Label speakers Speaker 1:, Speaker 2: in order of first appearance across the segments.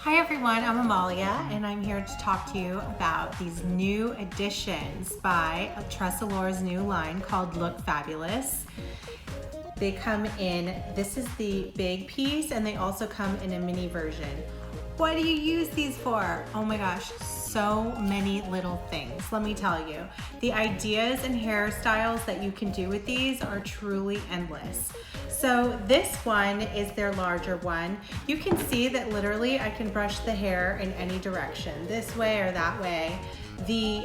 Speaker 1: Hi everyone, I'm Amalia and I'm here to talk to you about these new additions by Tressallure's new line called Look Fabulous. They come in, this is the big piece, and they also come in a mini version. What do you use these for? Oh my gosh, so many little things. Let me tell you, the ideas and hairstyles that you can do with these are truly endless. So this one is their larger one. You can see that literally I can brush the hair in any direction, this way or that way. The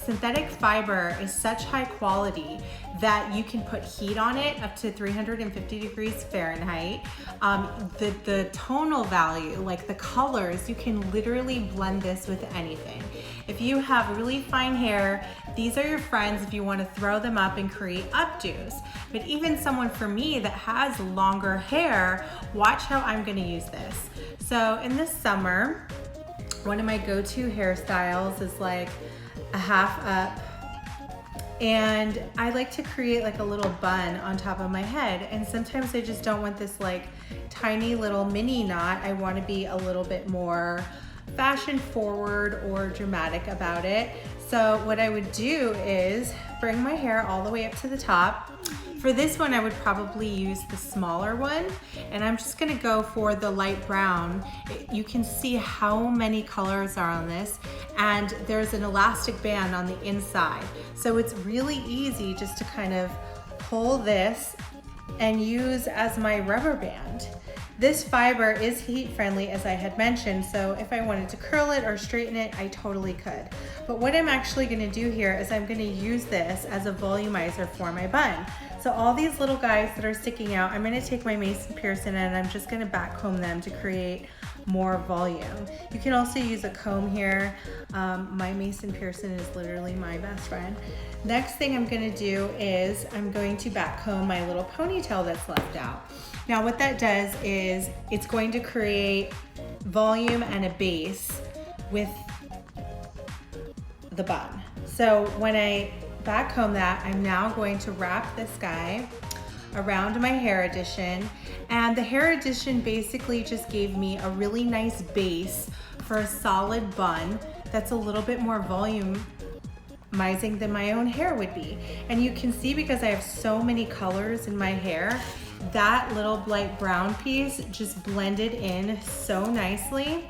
Speaker 1: synthetic fiber is such high quality that you can put heat on it up to 350 degrees Fahrenheit. The tonal value, like the colors, you can literally blend this with anything. If you have really fine hair, these are your friends if you want to throw them up and create updos. But even someone for me that has longer hair, watch how I'm going to use this. So in the summer, one of my go-to hairstyles is like a half up, and I like to create like a little bun on top of my head, and sometimes I just don't want this like tiny little mini knot. I want to be a little bit more fashion forward or dramatic about it. So what I would do is bring my hair all the way up to the top. For this one, I would probably use the smaller one, and I'm just gonna go for the light brown. You can see how many colors are on this, and there's an elastic band on the inside. So it's really easy just to kind of pull this and use as my rubber band. This fiber is heat friendly, as I had mentioned, so if I wanted to curl it or straighten it, I totally could. But what I'm actually gonna do here is I'm gonna use this as a volumizer for my bun. So all these little guys that are sticking out, I'm gonna take my Mason Pearson and I'm just gonna back comb them to create more volume. You can also use a comb here. My Mason Pearson is literally my best friend. Next thing I'm gonna do is I'm going to back comb my little ponytail that's left out. Now what that does is it's going to create volume and a base with the bun. So when I back comb that, I'm now going to wrap this guy around my hair addition, and the hair addition basically just gave me a really nice base for a solid bun that's a little bit more volumizing than my own hair would be. And you can see, because I have so many colors in my hair, that little light brown piece just blended in so nicely.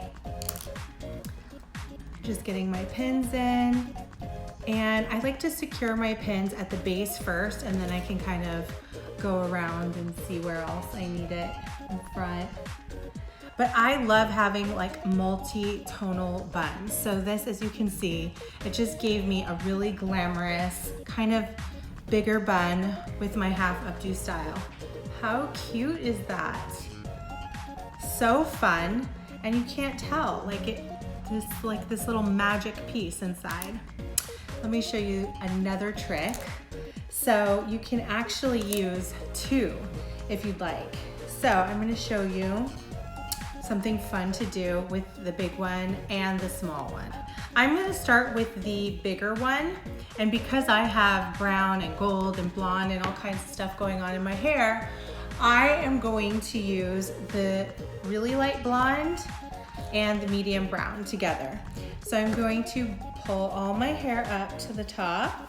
Speaker 1: Just getting my pins in. And I like to secure my pins at the base first, and then I can kind of go around and see where else I need it in front. But I love having like multi-tonal buns. So this, as you can see, it just gave me a really glamorous, kind of bigger bun with my half updo style. How cute is that? So fun, and you can't tell, like this little magic piece inside. Let me show you another trick. So you can actually use two if you'd like. So I'm gonna show you something fun to do with the big one and the small one. I'm gonna start with the bigger one, and because I have brown and gold and blonde and all kinds of stuff going on in my hair, I am going to use the really light blonde and the medium brown together. So I'm going to pull all my hair up to the top.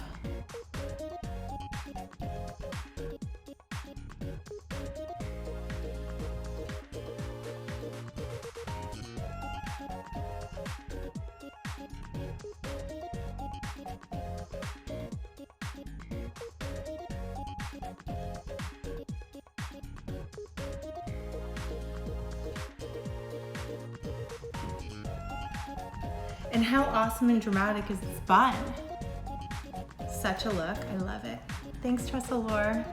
Speaker 1: And how awesome and dramatic is this bun? Such a look, I love it. Thanks, Tressallure.